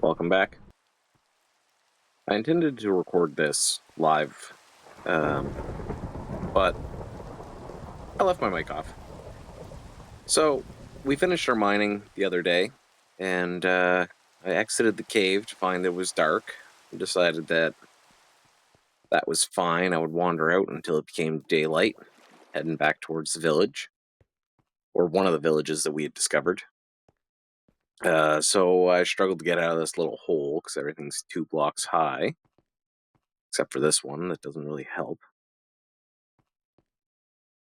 Welcome back. I intended to record this live, but I left my mic off. So, we finished our mining the other day, and I exited the cave to find that it was dark, and decided that was fine. I would wander out until it became daylight, heading back towards the village, or one of the villages that we had discovered. So I struggled to get out of this little hole, because everything's 2 blocks high, except for this one that doesn't really help.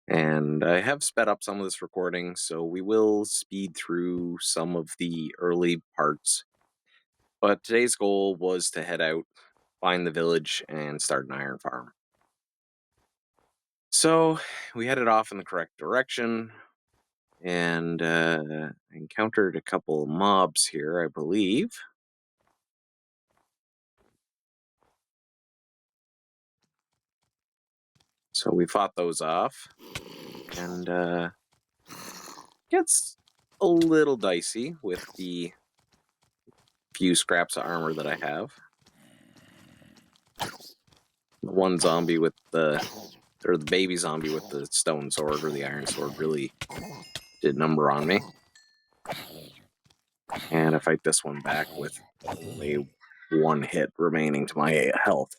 And I have sped up some of this recording, so we will speed through some of the early parts. But today's goal was to head out, find the village, and start an iron farm. So we headed off in the correct direction, and encountered a couple of mobs here, I believe. So we fought those off, and gets a little dicey with the few scraps of armor that I have. The one zombie with the baby zombie with the stone sword or the iron sword really did number on me. And I fight this one back with only 1 hit remaining to my health.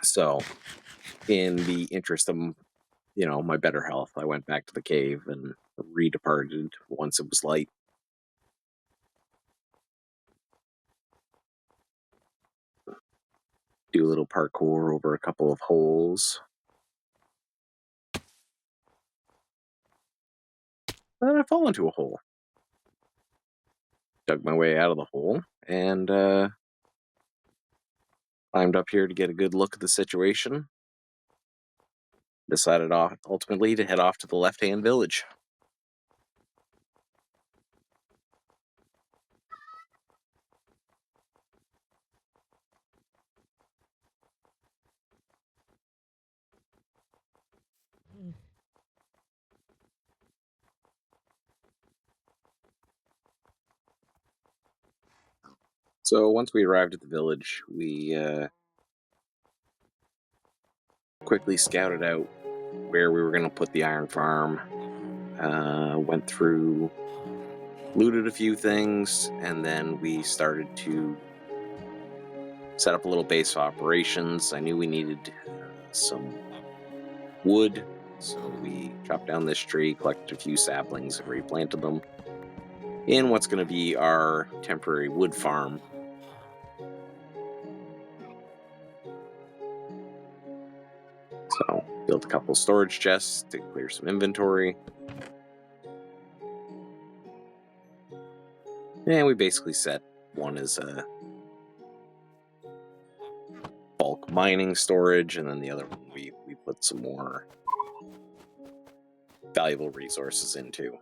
So, in the interest of, my better health, I went back to the cave and redeparted once it was light. Do a little parkour over a couple of holes. Then I fall into a hole. Dug my way out of the hole and climbed up here to get a good look at the situation. Decided ultimately to head off to the left-hand village. So once we arrived at the village, we quickly scouted out where we were going to put the iron farm. Went through, looted a few things, and then we started to set up a little base of operations. I knew we needed some wood, so we chopped down this tree, collected a few saplings, and replanted them in what's going to be our temporary wood farm. So, built a couple storage chests to clear some inventory. And we basically set one as a bulk mining storage, and then the other one we put some more valuable resources into.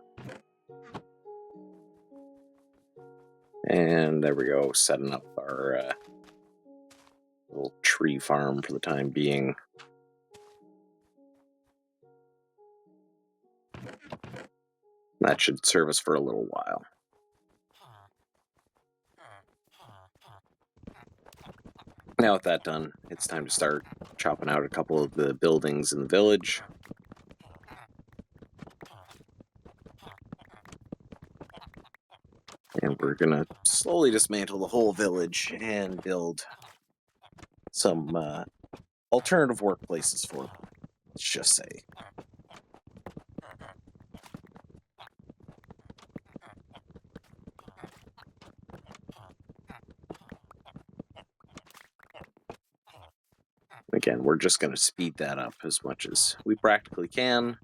And there we go, setting up our little tree farm for the time being. That should serve us for a little while. Now with that done, it's time to start chopping out a couple of the buildings in the village. And we're gonna slowly dismantle the whole village and build some alternative workplaces for them, let's just say. Again, we're just going to speed that up as much as we practically can.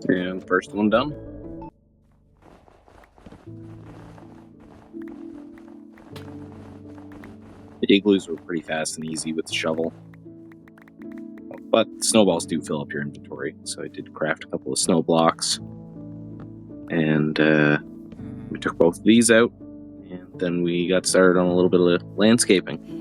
And first one done. The igloos were pretty fast and easy with the shovel. But snowballs do fill up your inventory, so I did craft a couple of snow blocks. And we took both of these out, and then we got started on a little bit of landscaping.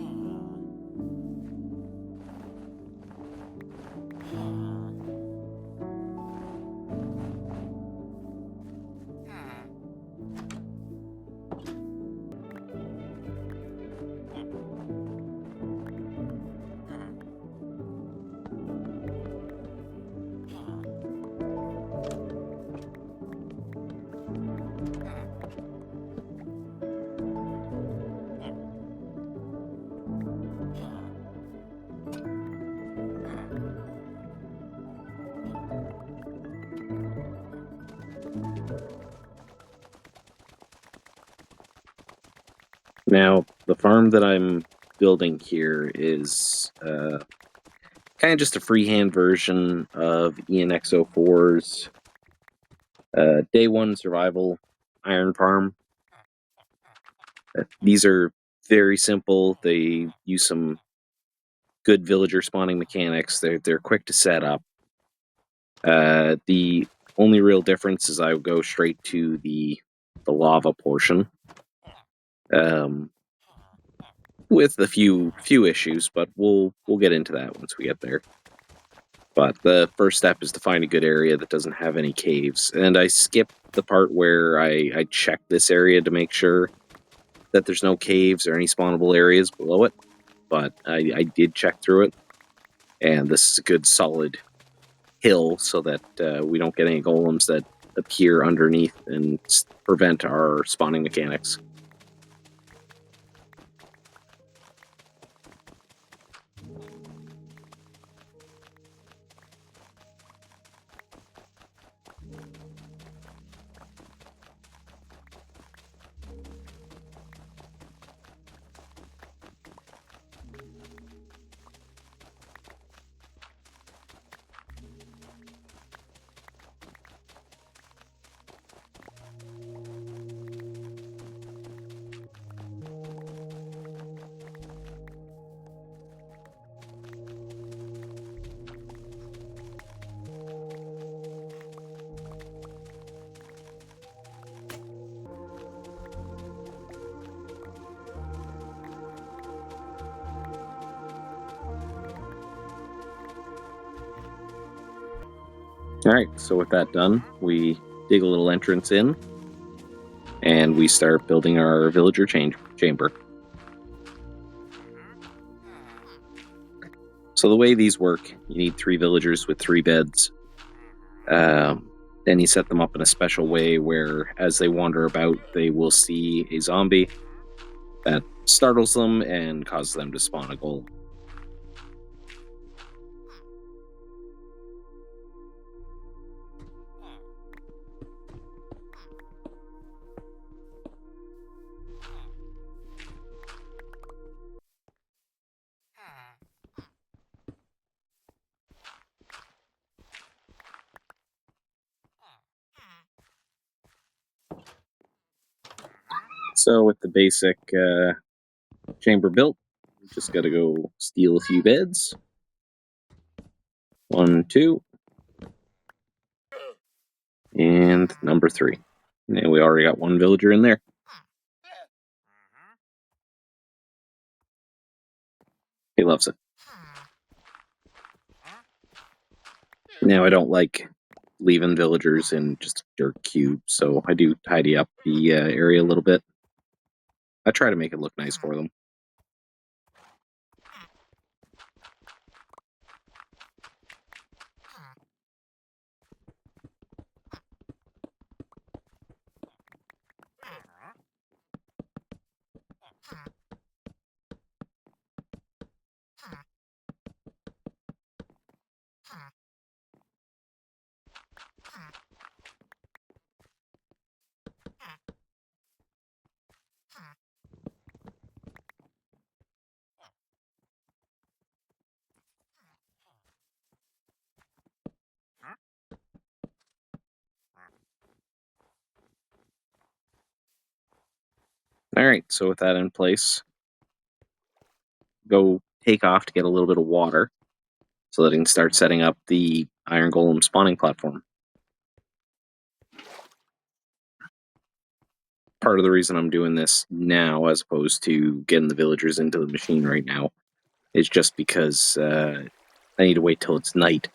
Now, the farm that I'm building here is kind of just a freehand version of ENX04's Day 1 Survival Iron Farm. These are very simple. They use some good villager spawning mechanics. They're quick to set up. The only real difference is I would go straight to the lava portion. With a few issues, but we'll get into that once we get there. But the first step is to find a good area that doesn't have any caves. And I skipped the part where I checked this area to make sure that there's no caves or any spawnable areas below it. But I did check through it, and this is a good solid hill so that we don't get any golems that appear underneath and prevent our spawning mechanics. Alright, so with that done, we dig a little entrance in, and we start building our villager chamber. So the way these work, you need 3 villagers with 3 beds. Then you set them up in a special way where, as they wander about, they will see a zombie that startles them and causes them to spawn a golem. So with the basic chamber built, just got to go steal a few beds. 1, 2, and number 3. And we already got 1 villager in there. He loves it. Now, I don't like leaving villagers in just a dirt cube, so I do tidy up the area a little bit. I try to make it look nice for them. Alright, so with that in place, go take off to get a little bit of water so that I can start setting up the Iron Golem spawning platform. Part of the reason I'm doing this now, as opposed to getting the villagers into the machine right now, is just because I need to wait till it's night.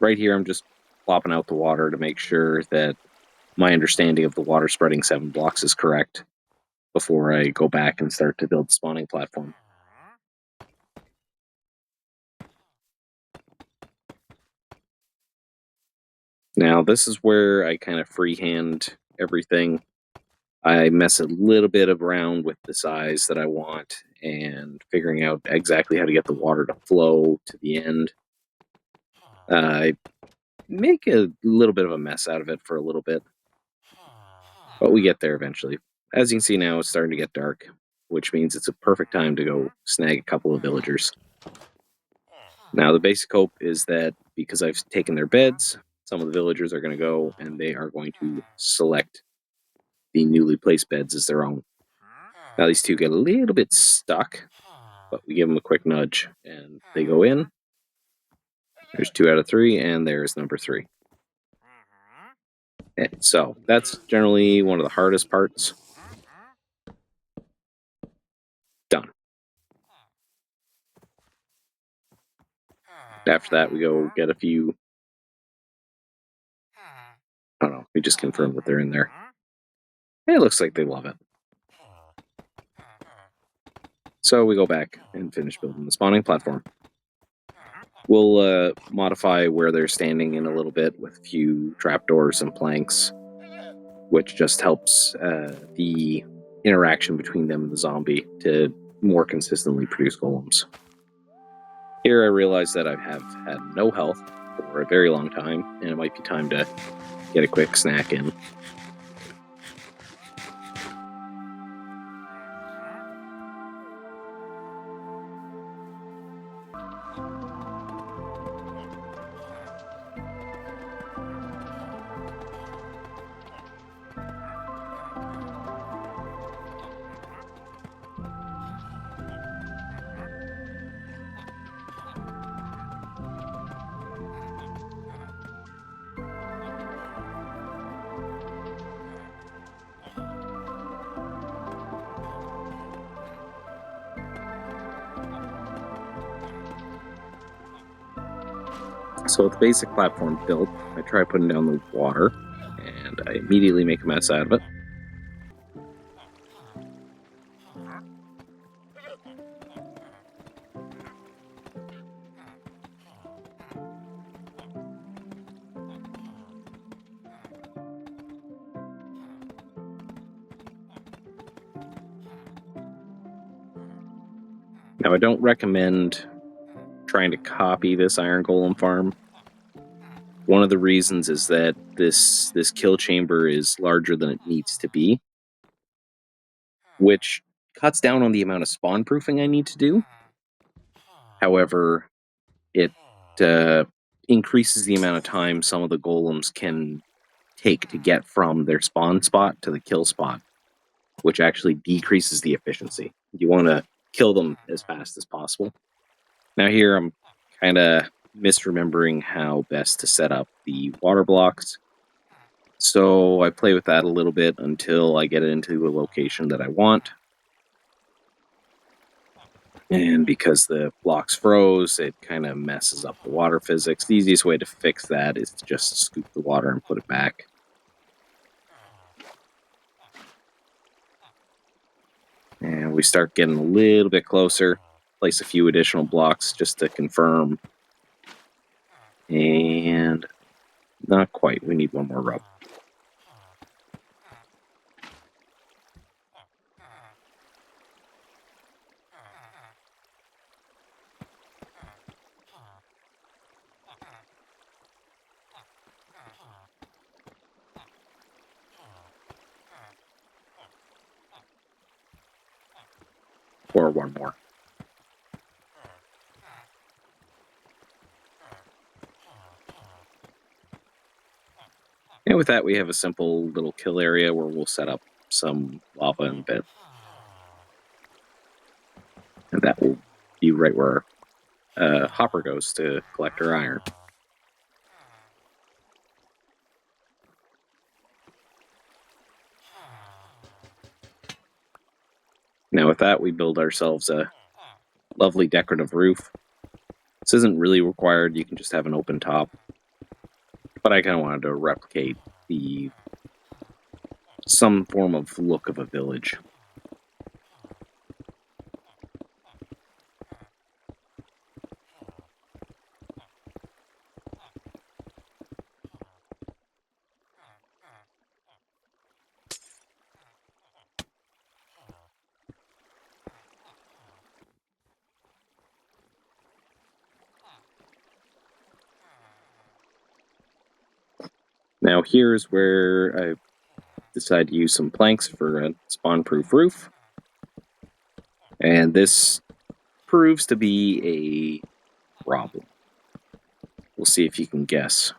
Right here, I'm just plopping out the water to make sure that my understanding of the water spreading 7 blocks is correct before I go back and start to build the spawning platform. Now, this is where I kind of freehand everything. I mess a little bit around with the size that I want and figuring out exactly how to get the water to flow to the end. I make a little bit of a mess out of it for a little bit, but we get there eventually. As you can see now, it's starting to get dark, which means it's a perfect time to go snag a couple of villagers. Now, the basic hope is that because I've taken their beds, some of the villagers are going to go and they are going to select the newly placed beds as their own. Now, these two get a little bit stuck, but we give them a quick nudge and they go in. There's 2 out of 3, and there's number 3. And so that's generally one of the hardest parts. Done. After that, we go get a few. I don't know. We just confirm that they're in there. It looks like they love it. So we go back and finish building the spawning platform. We'll modify where they're standing in a little bit with a few trapdoors and planks, which just helps the interaction between them and the zombie to more consistently produce golems. Here I realize that I have had no health for a very long time, and it might be time to get a quick snack in. So with the basic platform built, I try putting down the water, and I immediately make a mess out of it. Now, I don't recommend trying to copy this Iron Golem farm. One of the reasons is that this kill chamber is larger than it needs to be, which cuts down on the amount of spawn proofing I need to do. However, it increases the amount of time some of the golems can take to get from their spawn spot to the kill spot, which actually decreases the efficiency. You want to kill them as fast as possible. Now here I'm kind of misremembering how best to set up the water blocks. So I play with that a little bit until I get it into a location that I want. And because the blocks froze, it kind of messes up the water physics. The easiest way to fix that is to just scoop the water and put it back. And we start getting a little bit closer. Place a few additional blocks just to confirm. And not quite. We need one more row. Or one more. And with that, we have a simple little kill area where we'll set up some lava in a bit. And that will be right where Hopper goes to collect her iron. Now with that, we build ourselves a lovely decorative roof. This isn't really required, you can just have an open top. But I kind of wanted to replicate some form of look of a village. Now here's where I decided to use some planks for a spawn-proof roof. And this proves to be a problem. We'll see if you can guess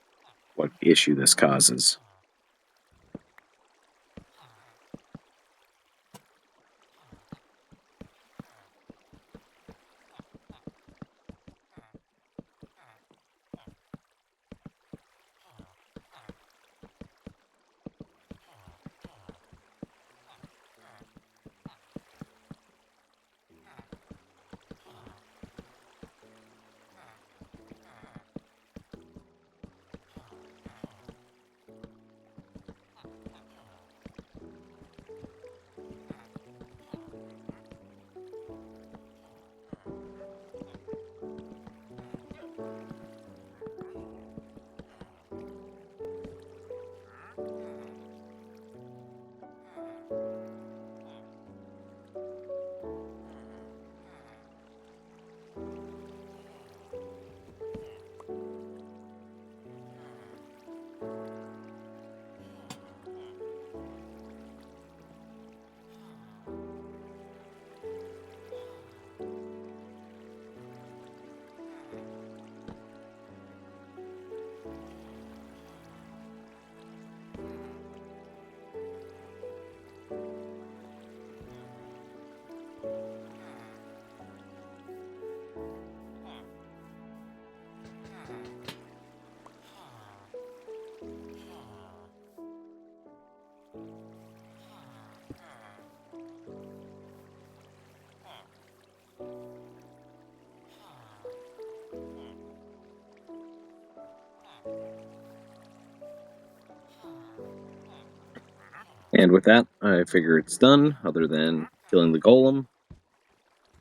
what issue this causes. And with that, I figure it's done, other than killing the golem,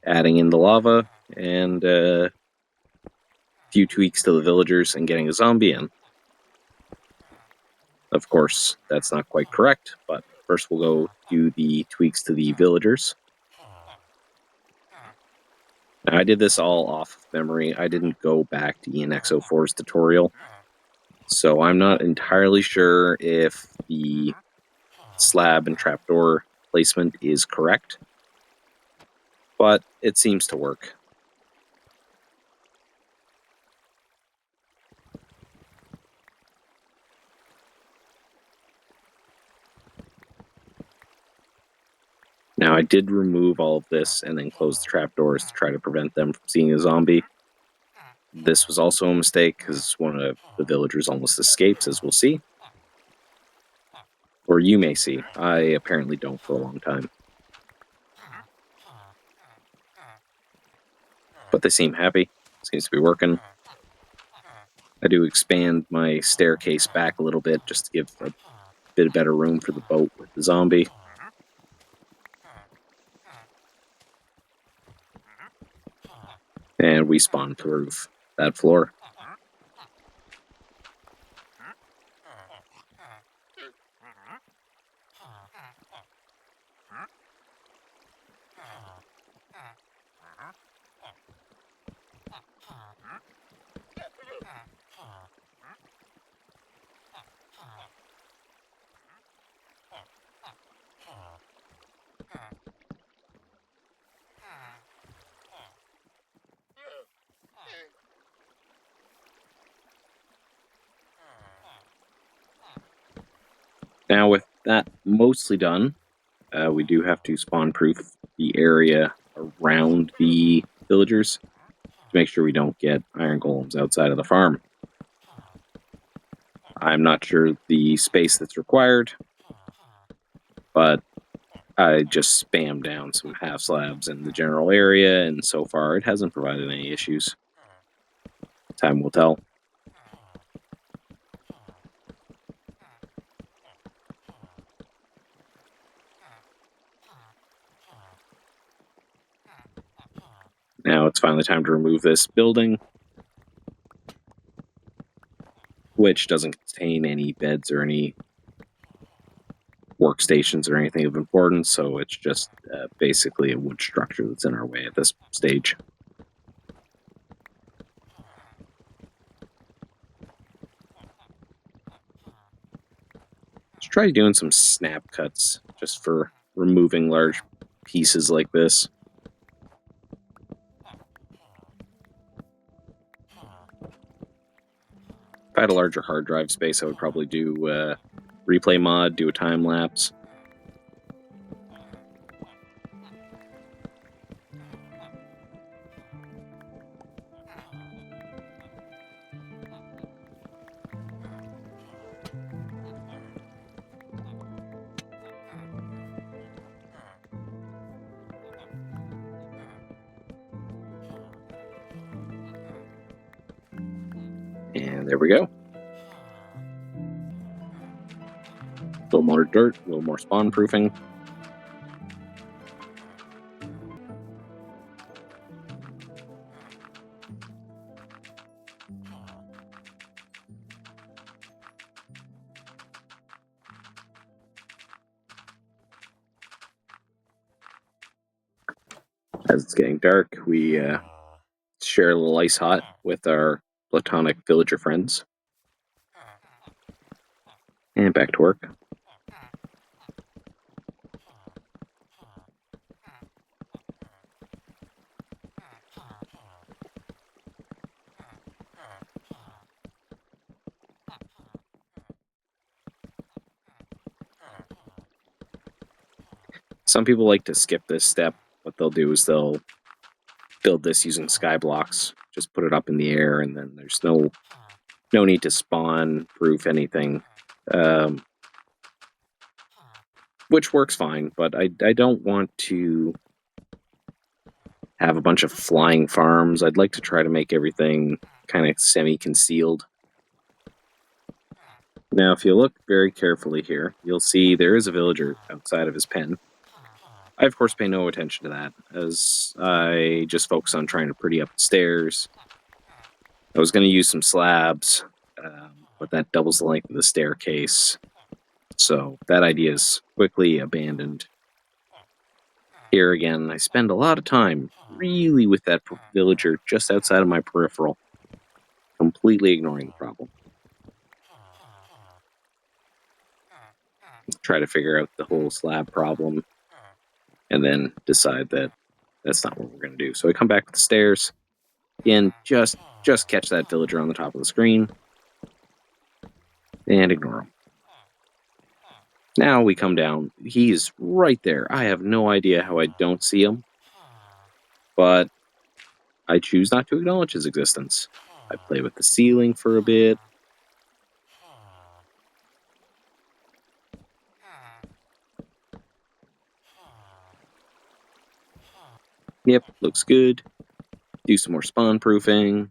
adding in the lava, and a few tweaks to the villagers, and getting a zombie in. Of course, that's not quite correct, but first we'll go do the tweaks to the villagers. Now, I did this all off of memory. I didn't go back to ENX04's tutorial, so I'm not entirely sure if the slab and trapdoor placement is correct, but it seems to work. Now, I did remove all of this and then close the trapdoors to try to prevent them from seeing a zombie. This was also a mistake because one of the villagers almost escapes, as we'll see. Or you may see. I apparently don't for a long time. But they seem happy. Seems to be working. I do expand my staircase back a little bit just to give a bit of better room for the boat with the zombie. And we spawn proof that floor. Now with that mostly done, we do have to spawn-proof the area around the villagers to make sure we don't get iron golems outside of the farm. I'm not sure the space that's required, but I just spammed down some half slabs in the general area, and so far it hasn't provided any issues. Time will tell. Now it's finally time to remove this building, which doesn't contain any beds or any workstations or anything of importance, so it's just basically a wood structure that's in our way at this stage. Let's try doing some snap cuts just for removing large pieces like this. If I had a larger hard drive space, I would probably do replay mod, do a time lapse. And there we go. A little more dirt, a little more spawn proofing. As it's getting dark, we share a little ice hot with our platonic villager friends. And back to work. Some people like to skip this step. What they'll do is they'll build this using sky blocks, just put it up in the air, and then there's no need to spawn proof anything, which works fine, but I don't want to have a bunch of flying farms. I'd like to try to make everything kind of semi-concealed. Now, if you look very carefully here, you'll see there is a villager outside of his pen. I, of course, pay no attention to that, as I just focus on trying to pretty up the stairs. I was going to use some slabs, but that doubles the length of the staircase, so that idea is quickly abandoned. Here again, I spend a lot of time really with that villager just outside of my peripheral, completely ignoring the problem. Try to figure out the whole slab problem, and then decide that that's not what we're going to do. So I come back with the stairs, again, just catch that villager on the top of the screen, and ignore him. Now we come down. He's right there. I have no idea how I don't see him, but I choose not to acknowledge his existence. I play with the ceiling for a bit. Yep, looks good. Do some more spawn proofing.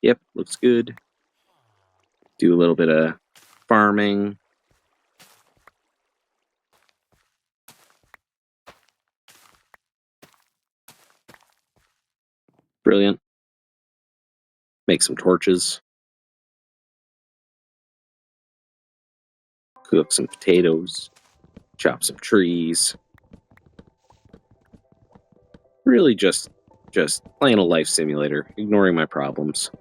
Yep, looks good. Do a little bit of farming. Brilliant. Make some torches. Cook some potatoes. Chop some trees. Really just playing a life simulator, ignoring my problems.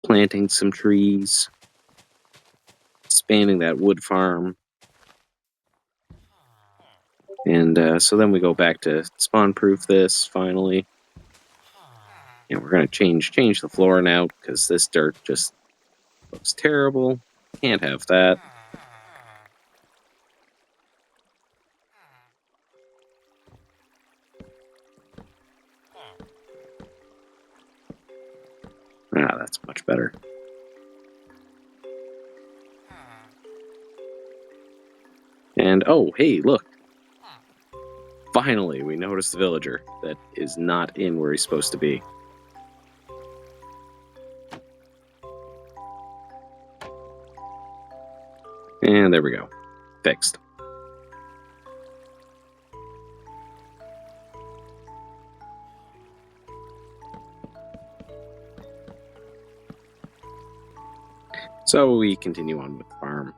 planting some trees, expanding that wood farm. And so then we go back to spawn-proof this, finally. And we're going to change the floor now, because this dirt just looks terrible. Can't have that. Ah, that's much better. And, oh, hey, look. Finally, we noticed the villager that is not in where he's supposed to be. And there we go. Fixed. So we continue on with the farm.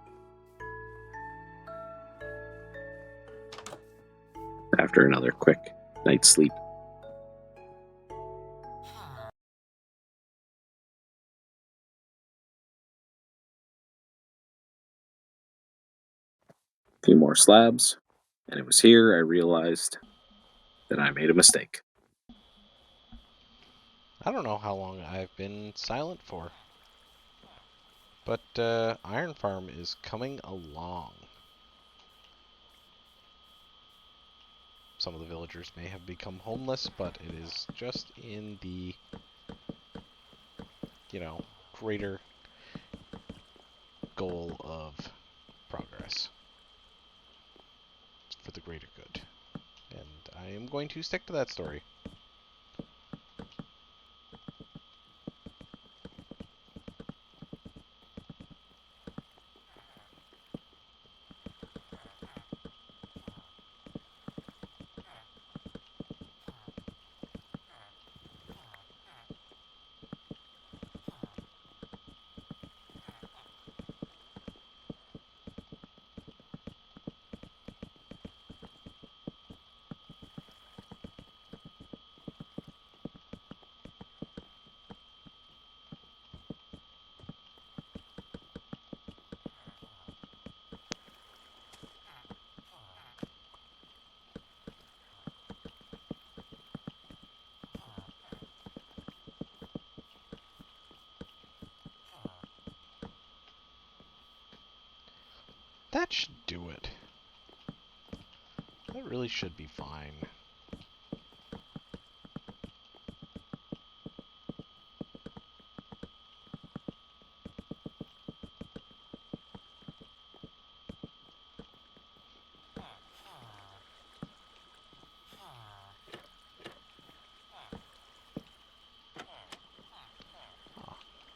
After another quick night's sleep. A few more slabs, and it was here I realized that I made a mistake. I don't know how long I've been silent for, but Iron Farm is coming along. Some of the villagers may have become homeless, but it is just in the, greater goal of progress. It's for the greater good. And I am going to stick to that story. That should do it. That really should be fine.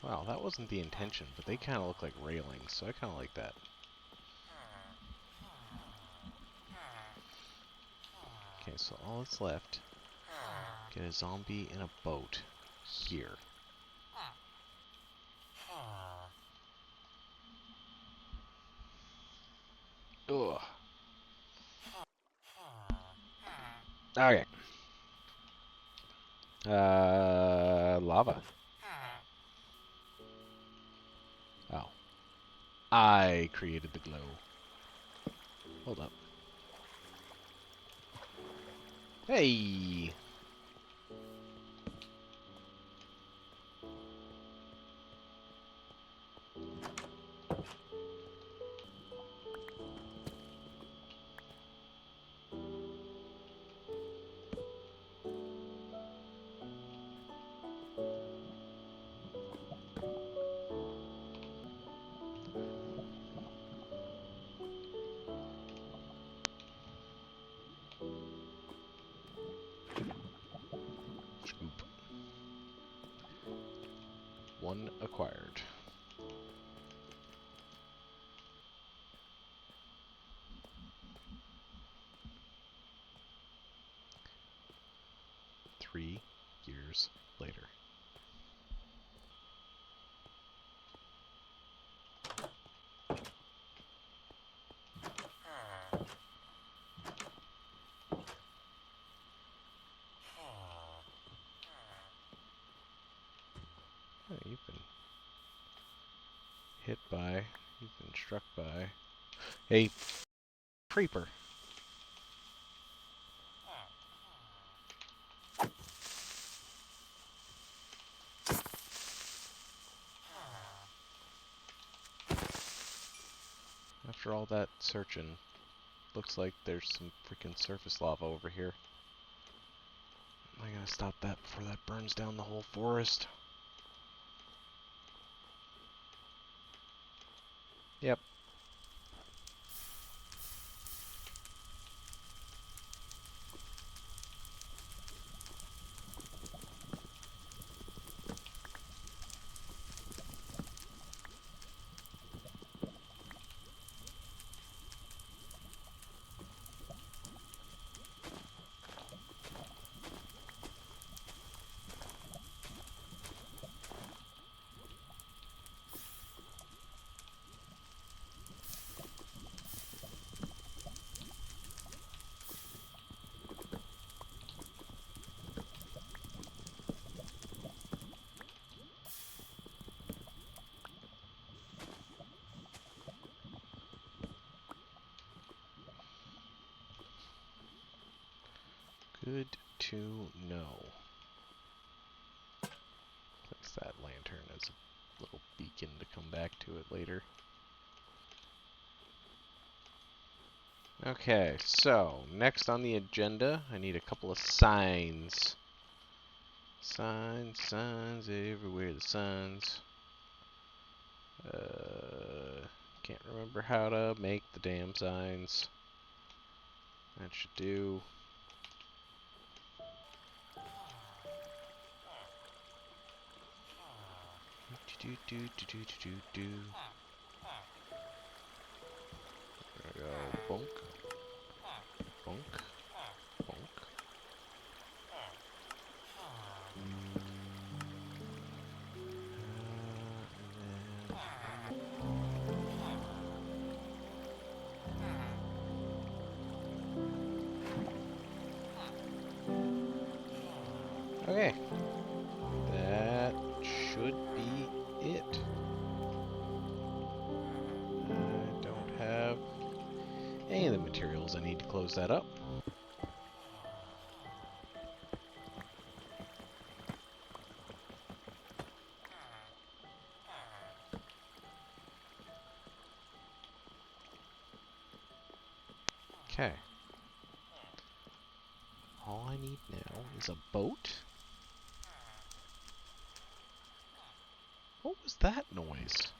Wow, that wasn't the intention, but they kind of look like railings, so I kind of like that. Okay, so all that's left, get a zombie in a boat here. Ugh. Okay. Lava. Oh. I created the glow. Hold up. Hey! Scoop. One acquired. Three years later. Oh, you've been Hit by. You've been struck by a creeper. After all that searching, looks like there's some freaking surface lava over here. I gotta stop that before that burns down the whole forest. Yep. Good to know. Place that lantern as a little beacon to come back to it later. Okay, so next on the agenda, I need a couple of signs. Signs, signs, everywhere the signs. Can't remember how to make the damn signs. That should do. Do. There we go. Bonk. Bonk. Bonk. Okay. That should be it. I don't have any of the materials I need to close that up. Okay. All I need now is a boat. What was that noise?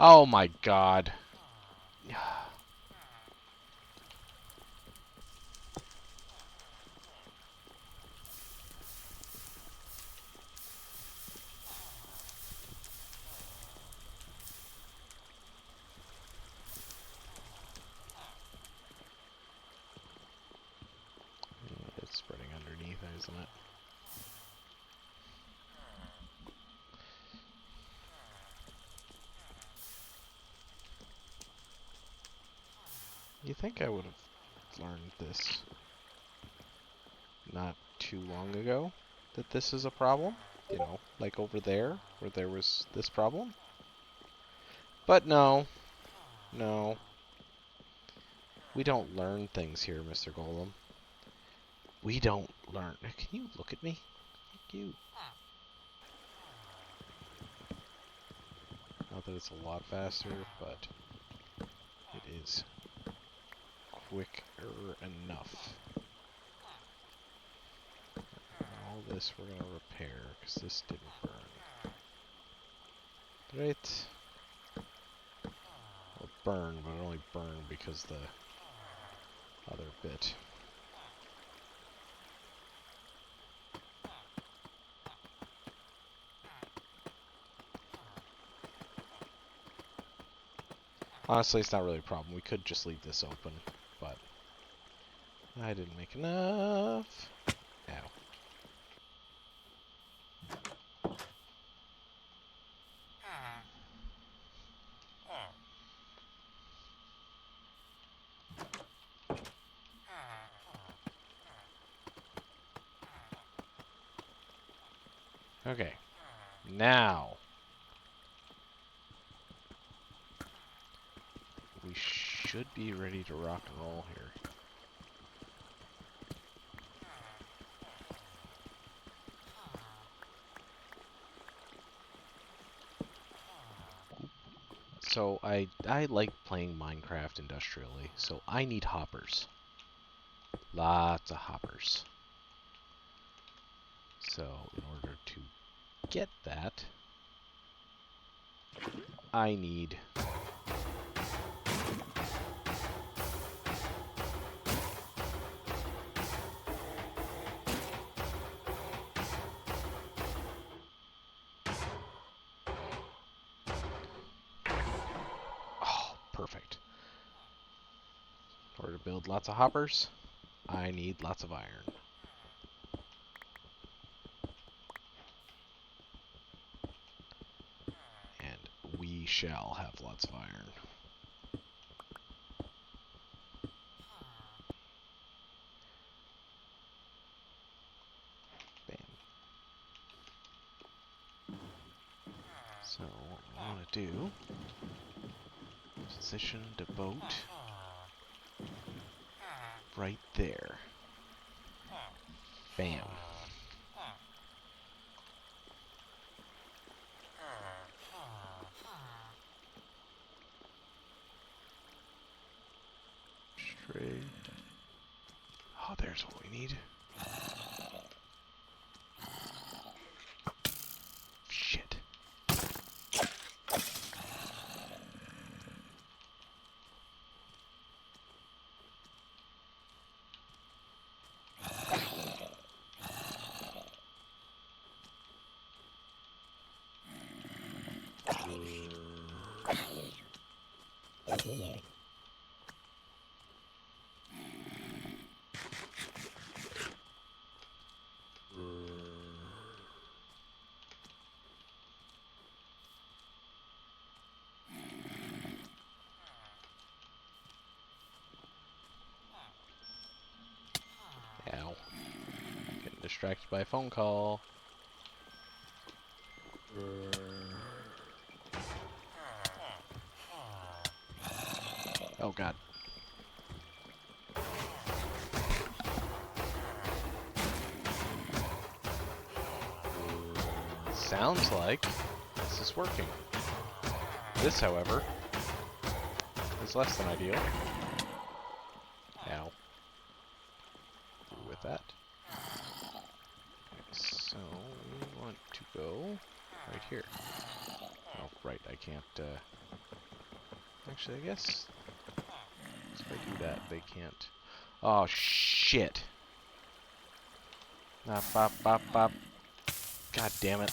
Oh my god. It's spreading underneath, isn't it? You think I would have learned this not too long ago, that this is a problem? You know, like over there, where there was this problem? But no. No. We don't learn things here, Mr. Golem. We don't learn. Can you look at me? Thank you. Not that it's a lot faster, but it is quicker enough. All this we're going to repair, because this didn't burn. Right. Well, it burned, but it only burned because the other bit. Honestly, it's not really a problem. We could just leave this open, but I didn't make enough. Ow. Okay. Now. We should be ready to rock and roll here. So I like playing Minecraft industrially, so I need hoppers. Lots of hoppers. So in order to get that, I need perfect. In order to build lots of hoppers, I need lots of iron. And we shall have lots of iron. Bam. So what we want to do, position the boat right there. Bam. Straight. Oh, there's what we need. Shit. Ow. Getting distracted by a phone call. Oh god. Sounds like this is working. This, however, is less than ideal. Ow. With that. Okay, so we want to go right here. Oh, right, I can't, actually, I guess if I do that, they can't. Oh, shit. Bop, bop, bop, bop. God damn it.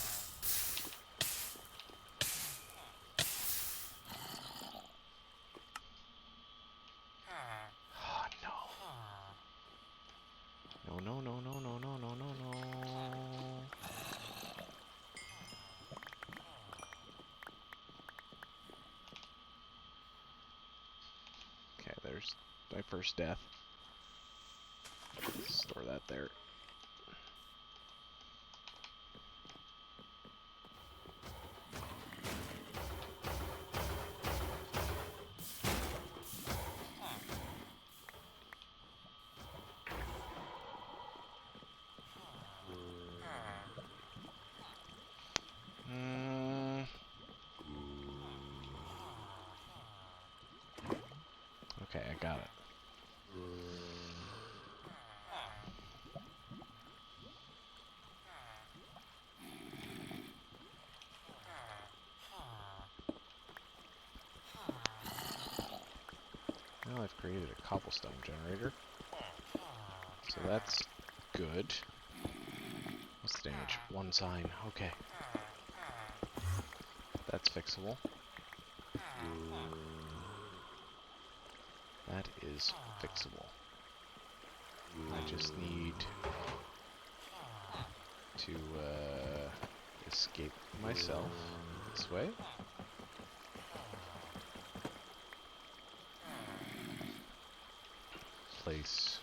Oh, no. No, no, no, no, no, no, no, no, no. Okay, there's my first death. Store that there. Okay, I got it. Now I've created a cobblestone generator. So that's good. What's the damage? One sign. Okay. That's fixable. That is fixable. I just need to escape myself this way. Place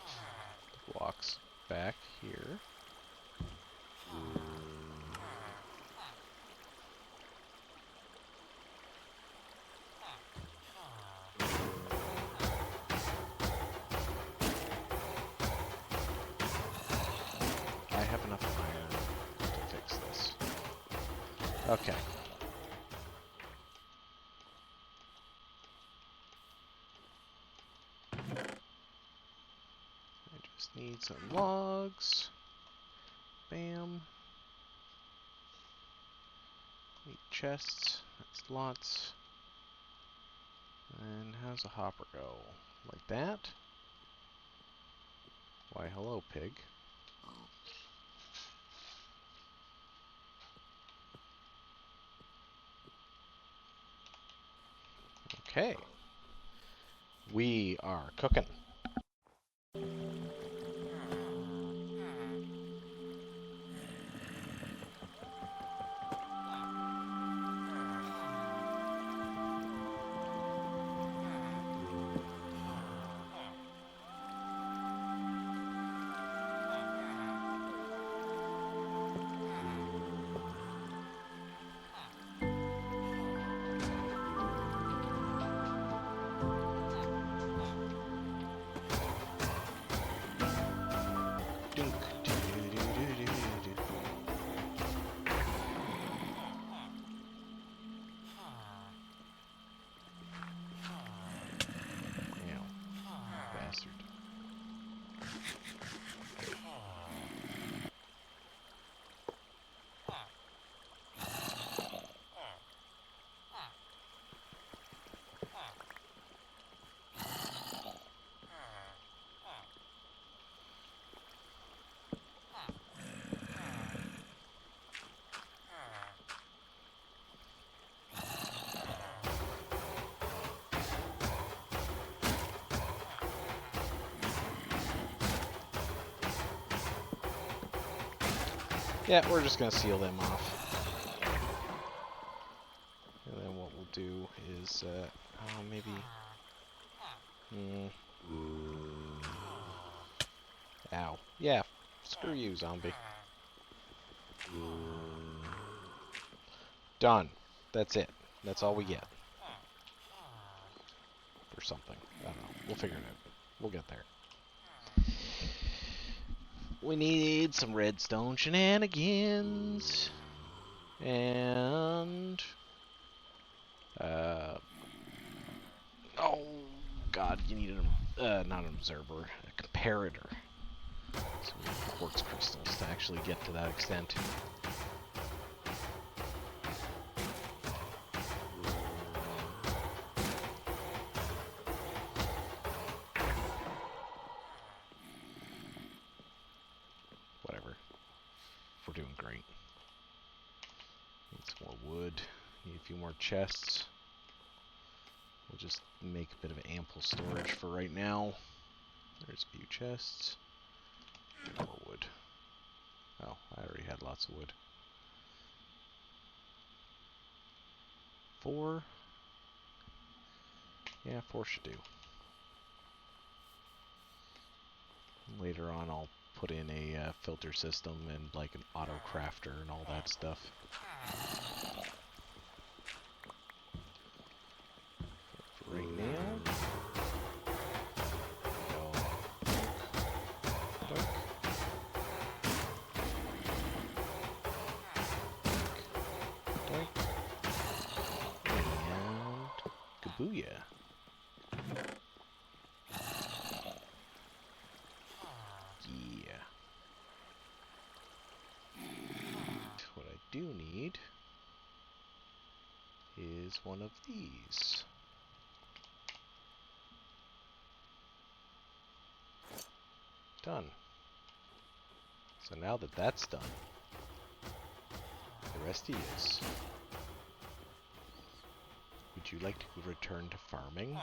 blocks back here. Okay. I just need some logs. Bam. Need chests. That's lots. And how's a hopper go? Like that? Why, hello, pig. Okay. We are cooking. Dunk. Do-do-do-do-do-do. Meow. Bastard. Yeah, we're just gonna seal them off. And then what we'll do is, oh, maybe... Ow. Yeah, screw you, zombie. Done. That's it. That's all we get. Or something. I don't know. We'll figure it out. We'll get there. We need some redstone shenanigans. And... oh, God, you need not an observer, a comparator. So we need quartz crystals to actually get to that extent. Whatever. We're doing great. Need some more wood. Need a few more chests. We'll just make a bit of ample storage for right now. There's a few chests. More wood. Oh, I already had lots of wood. 4. Yeah, 4 should do. Later on, I'll put in a filter system and like an auto crafter and all that stuff. For right now, go doink, doink, and kabooyah. Yeah. What I do need is one of these. Done. So now that that's done, the rest is... Would you like to return to farming?